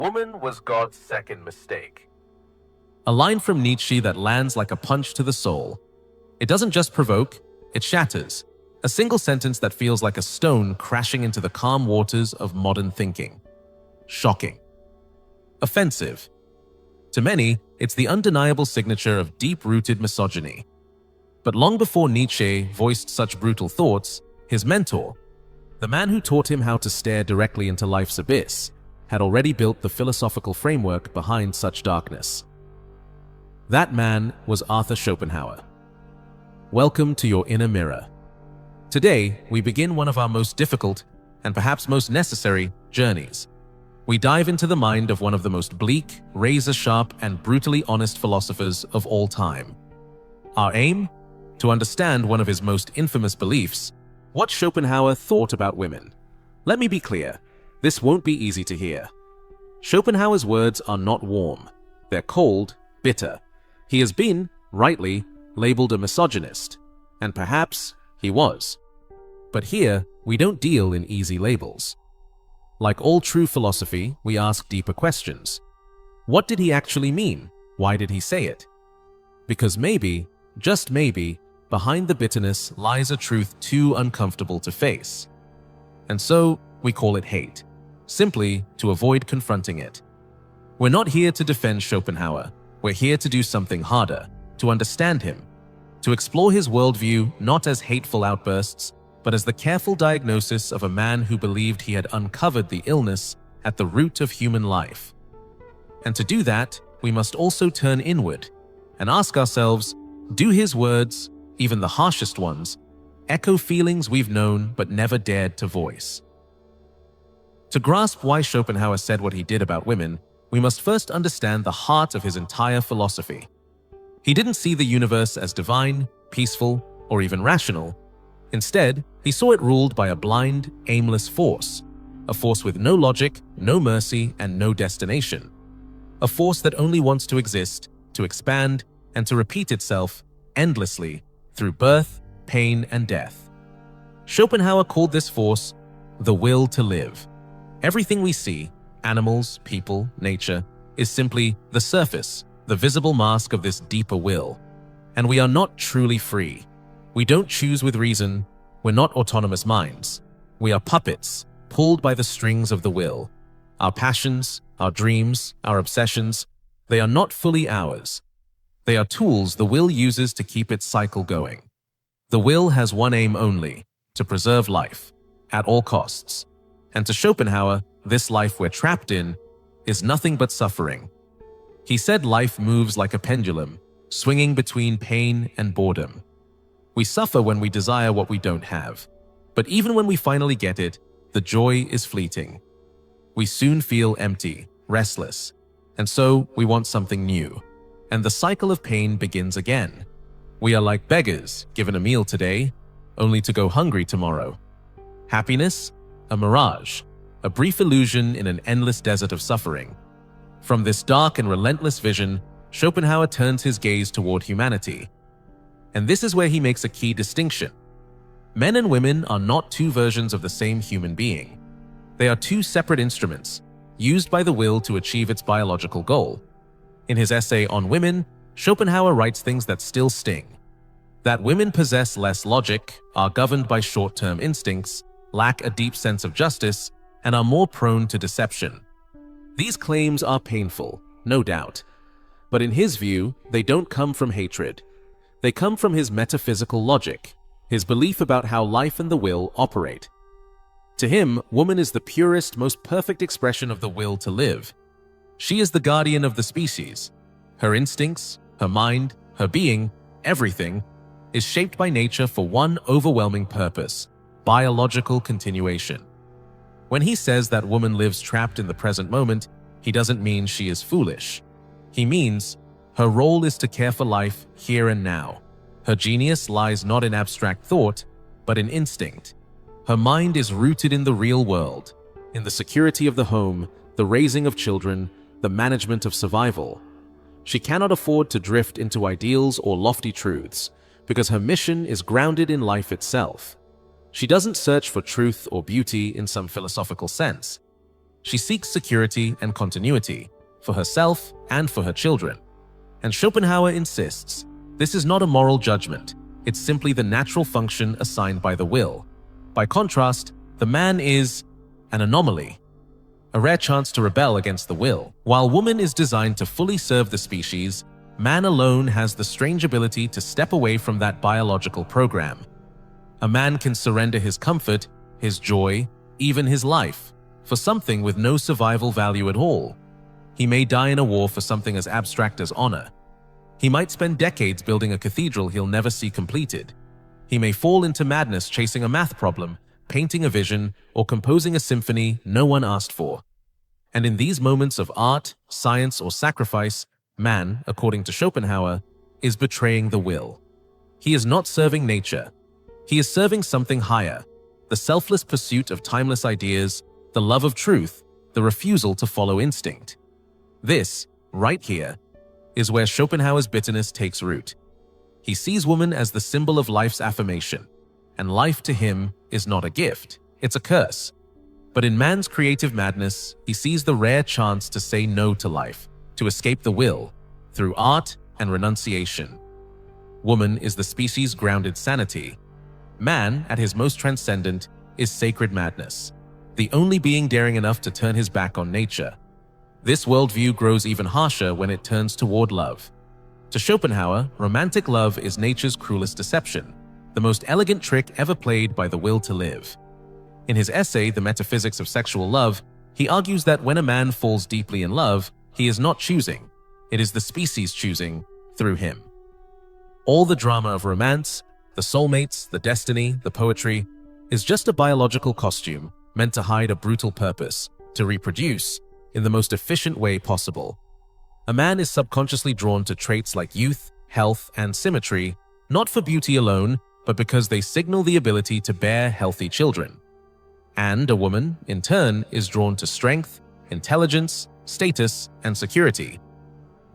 Woman was God's second mistake. A line from Nietzsche that lands like a punch to the soul. It doesn't just provoke, it shatters. A single sentence that feels like a stone crashing into the calm waters of modern thinking. Shocking. Offensive. To many, it's the undeniable signature of deep-rooted misogyny. But long before Nietzsche voiced such brutal thoughts, his mentor, the man who taught him how to stare directly into life's abyss, had already built the philosophical framework behind such darkness. That man was Arthur Schopenhauer. Welcome to your inner mirror. Today, we begin one of our most difficult, and perhaps most necessary, journeys. We dive into the mind of one of the most bleak, razor-sharp, and brutally honest philosophers of all time. Our aim? To understand one of his most infamous beliefs, what Schopenhauer thought about women. Let me be clear, this won't be easy to hear. Schopenhauer's words are not warm. They're cold, bitter. He has been, rightly, labeled a misogynist, and perhaps he was. But here, we don't deal in easy labels. Like all true philosophy, we ask deeper questions. What did he actually mean? Why did he say it? Because maybe, just maybe, behind the bitterness lies a truth too uncomfortable to face. And so, we call it hate, simply to avoid confronting it. We're not here to defend Schopenhauer. We're here to do something harder, to understand him, to explore his worldview not as hateful outbursts, but as the careful diagnosis of a man who believed he had uncovered the illness at the root of human life. And to do that, we must also turn inward and ask ourselves, do his words, even the harshest ones, echo feelings we've known but never dared to voice? To grasp why Schopenhauer said what he did about women, we must first understand the heart of his entire philosophy. He didn't see the universe as divine, peaceful, or even rational. Instead, he saw it ruled by a blind, aimless force, a force with no logic, no mercy, and no destination. A force that only wants to exist, to expand, and to repeat itself endlessly through birth, pain, and death. Schopenhauer called this force the will to live. Everything we see, animals, people, nature, is simply the surface, the visible mask of this deeper will. And we are not truly free. We don't choose with reason. We're not autonomous minds. We are puppets, pulled by the strings of the will. Our passions, our dreams, our obsessions, they are not fully ours. They are tools the will uses to keep its cycle going. The will has one aim only, to preserve life, at all costs. And to Schopenhauer, this life we're trapped in is nothing but suffering. He said life moves like a pendulum, swinging between pain and boredom. We suffer when we desire what we don't have. But even when we finally get it, the joy is fleeting. We soon feel empty, restless, and so we want something new. And the cycle of pain begins again. We are like beggars given a meal today, only to go hungry tomorrow. Happiness? A mirage, a brief illusion in an endless desert of suffering. From this dark and relentless vision, Schopenhauer turns his gaze toward humanity. And this is where he makes a key distinction. Men and women are not two versions of the same human being. They are two separate instruments, used by the will to achieve its biological goal. In his essay on women, Schopenhauer writes things that still sting. That women possess less logic, are governed by short-term instincts, lack a deep sense of justice, and are more prone to deception. These claims are painful, no doubt. But in his view, they don't come from hatred. They come from his metaphysical logic, his belief about how life and the will operate. To him, woman is the purest, most perfect expression of the will to live. She is the guardian of the species. Her instincts, her mind, her being, everything, is shaped by nature for one overwhelming purpose: biological continuation. When he says that woman lives trapped in the present moment, he doesn't mean she is foolish. He means her role is to care for life here and now. Her genius lies not in abstract thought, but in instinct. Her mind is rooted in the real world, in the security of the home, the raising of children, the management of survival. She cannot afford to drift into ideals or lofty truths, because her mission is grounded in life itself. She doesn't search for truth or beauty in some philosophical sense. She seeks security and continuity for herself and for her children. And Schopenhauer insists, this is not a moral judgment, it's simply the natural function assigned by the will. By contrast, the man is an anomaly, a rare chance to rebel against the will. While woman is designed to fully serve the species, man alone has the strange ability to step away from that biological program. A man can surrender his comfort, his joy, even his life, for something with no survival value at all. He may die in a war for something as abstract as honor. He might spend decades building a cathedral he'll never see completed. He may fall into madness chasing a math problem, painting a vision, or composing a symphony no one asked for. And in these moments of art, science, or sacrifice, man, according to Schopenhauer, is betraying the will. He is not serving nature. He is serving something higher, the selfless pursuit of timeless ideas, the love of truth, the refusal to follow instinct. This, right here, is where Schopenhauer's bitterness takes root. He sees woman as the symbol of life's affirmation, and life to him is not a gift, it's a curse. But in man's creative madness, he sees the rare chance to say no to life, to escape the will, through art and renunciation. Woman is the species' grounded sanity. Man, at his most transcendent, is sacred madness, the only being daring enough to turn his back on nature. This worldview grows even harsher when it turns toward love. To Schopenhauer, romantic love is nature's cruelest deception, the most elegant trick ever played by the will to live. In his essay, The Metaphysics of Sexual Love, he argues that when a man falls deeply in love, he is not choosing. It is the species choosing through him. All the drama of romance, the soulmates, the destiny, the poetry, is just a biological costume meant to hide a brutal purpose, to reproduce in the most efficient way possible. A man is subconsciously drawn to traits like youth, health, and symmetry, not for beauty alone, but because they signal the ability to bear healthy children. And a woman, in turn, is drawn to strength, intelligence, status, and security,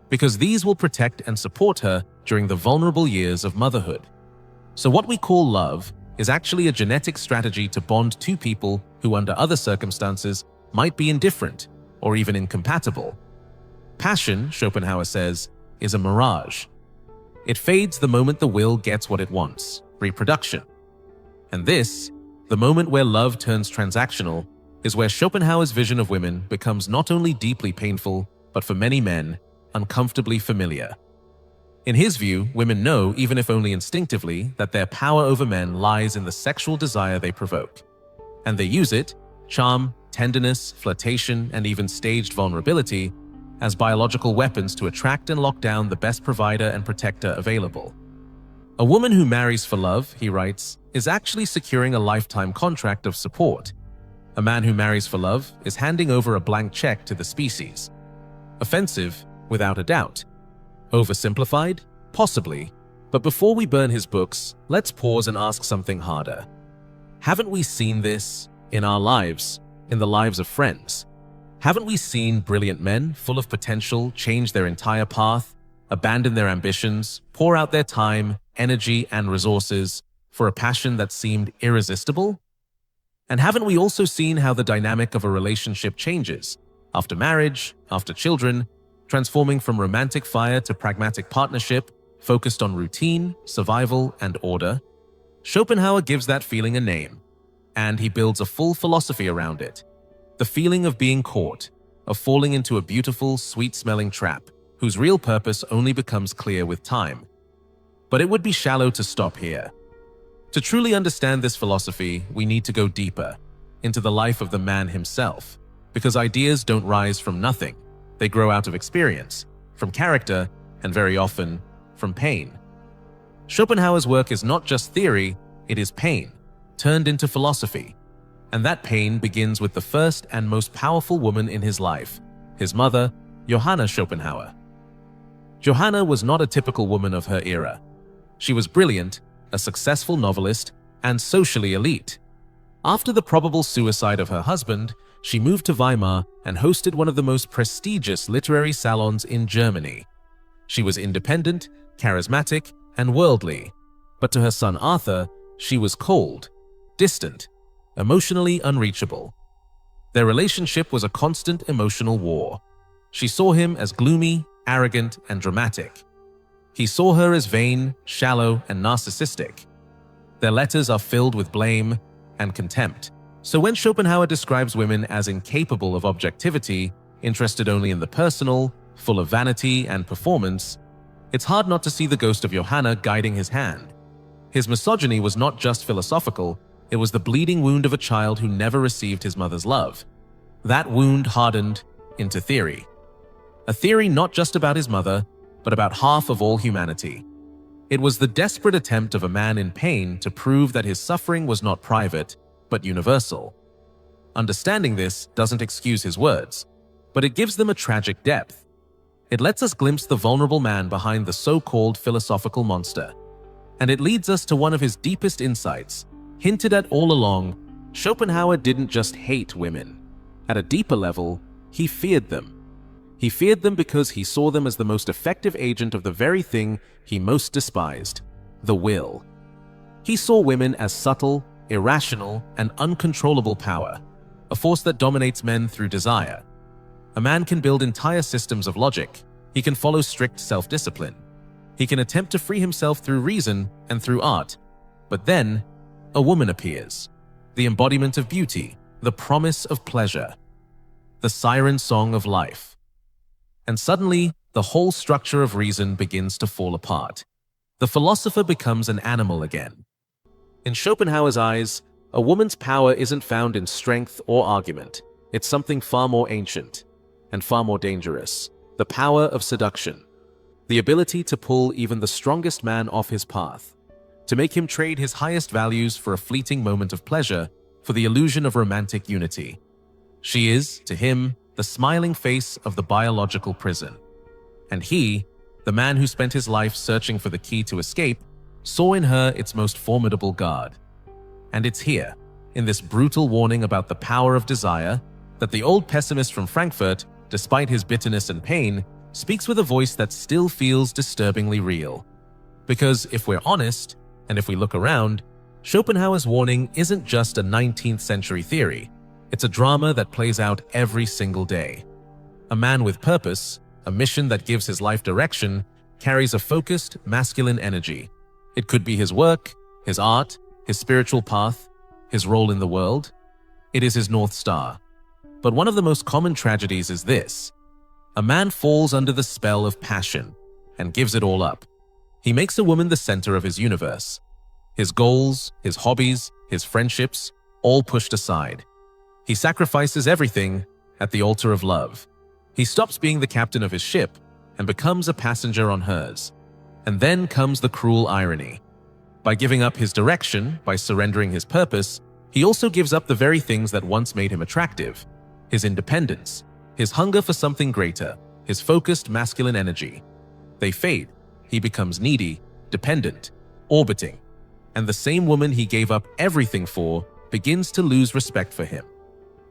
because these will protect and support her during the vulnerable years of motherhood. So what we call love is actually a genetic strategy to bond two people who under other circumstances might be indifferent or even incompatible. Passion, Schopenhauer says, is a mirage. It fades the moment the will gets what it wants, reproduction. And this, the moment where love turns transactional, is where Schopenhauer's vision of women becomes not only deeply painful, but for many men, uncomfortably familiar. In his view, women know, even if only instinctively, that their power over men lies in the sexual desire they provoke. And they use it, charm, tenderness, flirtation, and even staged vulnerability, as biological weapons to attract and lock down the best provider and protector available. A woman who marries for love, he writes, is actually securing a lifetime contract of support. A man who marries for love is handing over a blank check to the species. Offensive, without a doubt. Oversimplified? Possibly. But before we burn his books, let's pause and ask something harder. Haven't we seen this in our lives, in the lives of friends? Haven't we seen brilliant men full of potential change their entire path, abandon their ambitions, pour out their time, energy, and resources for a passion that seemed irresistible? And haven't we also seen how the dynamic of a relationship changes after marriage, after children, transforming from romantic fire to pragmatic partnership, focused on routine, survival, and order? Schopenhauer gives that feeling a name, and he builds a full philosophy around it. The feeling of being caught, of falling into a beautiful, sweet-smelling trap, whose real purpose only becomes clear with time. But it would be shallow to stop here. To truly understand this philosophy, we need to go deeper, into the life of the man himself, because ideas don't rise from nothing. They grow out of experience, from character, and very often, from pain. Schopenhauer's work is not just theory, it is pain, turned into philosophy. And that pain begins with the first and most powerful woman in his life, his mother, Johanna Schopenhauer. Johanna was not a typical woman of her era. She was brilliant, a successful novelist, and socially elite. After the probable suicide of her husband, she moved to Weimar and hosted one of the most prestigious literary salons in Germany. She was independent, charismatic, and worldly, but to her son Arthur, she was cold, distant, emotionally unreachable. Their relationship was a constant emotional war. She saw him as gloomy, arrogant, and dramatic. He saw her as vain, shallow, and narcissistic. Their letters are filled with blame and contempt. So when Schopenhauer describes women as incapable of objectivity, interested only in the personal, full of vanity and performance, it's hard not to see the ghost of Johanna guiding his hand. His misogyny was not just philosophical, it was the bleeding wound of a child who never received his mother's love. That wound hardened into theory. A theory not just about his mother, but about half of all humanity. It was the desperate attempt of a man in pain to prove that his suffering was not private, but universal. Understanding this doesn't excuse his words, but it gives them a tragic depth. It lets us glimpse the vulnerable man behind the so-called philosophical monster. And it leads us to one of his deepest insights. Hinted at all along, Schopenhauer didn't just hate women. At a deeper level, he feared them. He feared them because he saw them as the most effective agent of the very thing he most despised, the will. He saw women as subtle, irrational, and uncontrollable power, a force that dominates men through desire. A man can build entire systems of logic. He can follow strict self-discipline. He can attempt to free himself through reason and through art. But then, a woman appears, the embodiment of beauty, the promise of pleasure, the siren song of life. And suddenly, the whole structure of reason begins to fall apart. The philosopher becomes an animal again. In Schopenhauer's eyes, a woman's power isn't found in strength or argument. It's something far more ancient and far more dangerous. The power of seduction. The ability to pull even the strongest man off his path. To make him trade his highest values for a fleeting moment of pleasure, for the illusion of romantic unity. She is, to him, the smiling face of the biological prison. And he, the man who spent his life searching for the key to escape, saw in her its most formidable guard. And it's here, in this brutal warning about the power of desire, that the old pessimist from Frankfurt, despite his bitterness and pain, speaks with a voice that still feels disturbingly real. Because if we're honest, and if we look around, Schopenhauer's warning isn't just a 19th century theory. It's a drama that plays out every single day. A man with purpose, a mission that gives his life direction, carries a focused, masculine energy. It could be his work, his art, his spiritual path, his role in the world. It is his North Star. But one of the most common tragedies is this. A man falls under the spell of passion and gives it all up. He makes a woman the center of his universe. His goals, his hobbies, his friendships, all pushed aside. He sacrifices everything at the altar of love. He stops being the captain of his ship and becomes a passenger on hers. And then comes the cruel irony. By giving up his direction, by surrendering his purpose, he also gives up the very things that once made him attractive. His independence, his hunger for something greater, his focused masculine energy. They fade. He becomes needy, dependent, orbiting. And the same woman he gave up everything for begins to lose respect for him.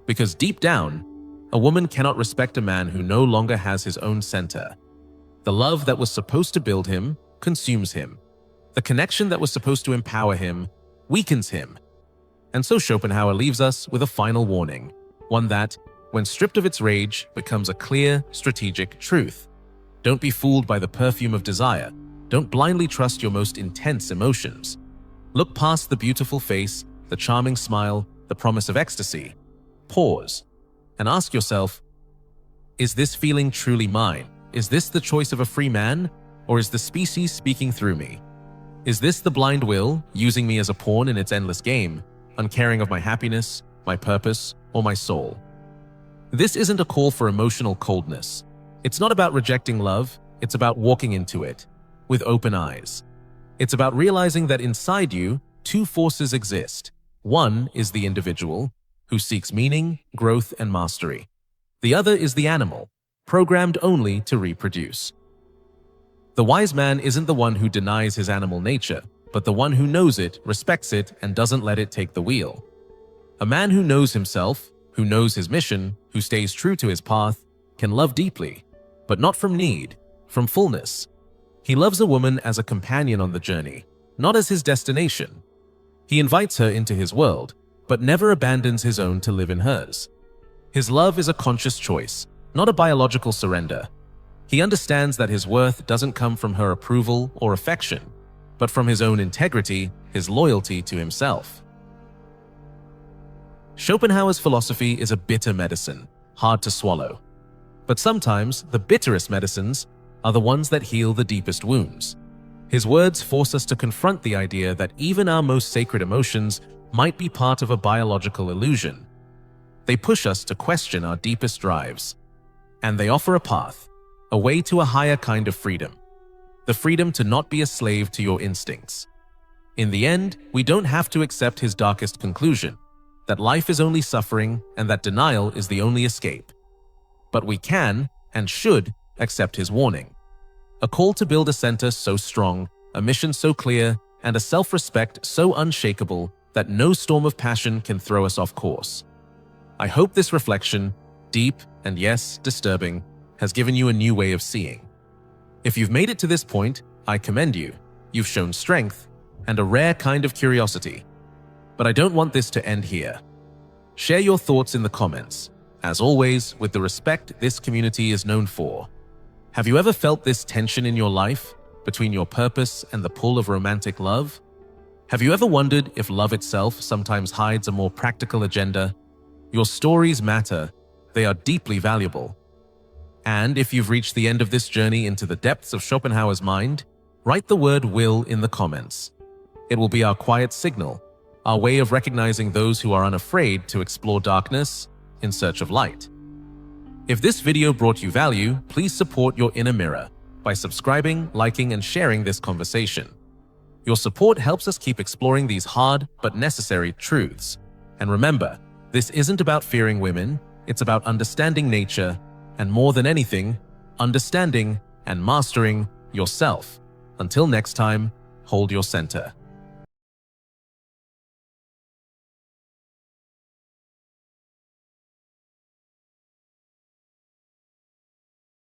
Because deep down, a woman cannot respect a man who no longer has his own center. The love that was supposed to build him consumes him. The connection that was supposed to empower him weakens him. And so Schopenhauer leaves us with a final warning, one that, when stripped of its rage, becomes a clear, strategic truth. Don't be fooled by the perfume of desire. Don't blindly trust your most intense emotions. Look past the beautiful face, the charming smile, the promise of ecstasy. Pause and ask yourself, is this feeling truly mine? Is this the choice of a free man, or is the species speaking through me? Is this the blind will, using me as a pawn in its endless game, uncaring of my happiness, my purpose, or my soul? This isn't a call for emotional coldness. It's not about rejecting love, it's about walking into it, with open eyes. It's about realizing that inside you, two forces exist. One is the individual, who seeks meaning, growth, and mastery. The other is the animal, programmed only to reproduce. The wise man isn't the one who denies his animal nature, but the one who knows it, respects it, and doesn't let it take the wheel. A man who knows himself, who knows his mission, who stays true to his path, can love deeply, but not from need, from fullness. He loves a woman as a companion on the journey, not as his destination. He invites her into his world, but never abandons his own to live in hers. His love is a conscious choice, not a biological surrender. He understands that his worth doesn't come from her approval or affection, but from his own integrity, his loyalty to himself. Schopenhauer's philosophy is a bitter medicine, hard to swallow. But sometimes the bitterest medicines are the ones that heal the deepest wounds. His words force us to confront the idea that even our most sacred emotions might be part of a biological illusion. They push us to question our deepest drives. And they offer a path, a way to a higher kind of freedom. The freedom to not be a slave to your instincts. In the end, we don't have to accept his darkest conclusion, that life is only suffering and that denial is the only escape. But we can and should accept his warning. A call to build a center so strong, a mission so clear, and a self-respect so unshakable that no storm of passion can throw us off course. I hope this reflection, deep and yes, disturbing, has given you a new way of seeing. If you've made it to this point, I commend you. You've shown strength and a rare kind of curiosity. But I don't want this to end here. Share your thoughts in the comments, as always, with the respect this community is known for. Have you ever felt this tension in your life, between your purpose and the pull of romantic love? Have you ever wondered if love itself sometimes hides a more practical agenda? Your stories matter. They are deeply valuable. And if you've reached the end of this journey into the depths of Schopenhauer's mind, write the word will in the comments. It will be our quiet signal, our way of recognizing those who are unafraid to explore darkness in search of light. If this video brought you value, please support your inner mirror by subscribing, liking, and sharing this conversation. Your support helps us keep exploring these hard but necessary truths. And remember, this isn't about fearing women, it's about understanding nature, and more than anything, understanding and mastering yourself. Until next time, hold your center.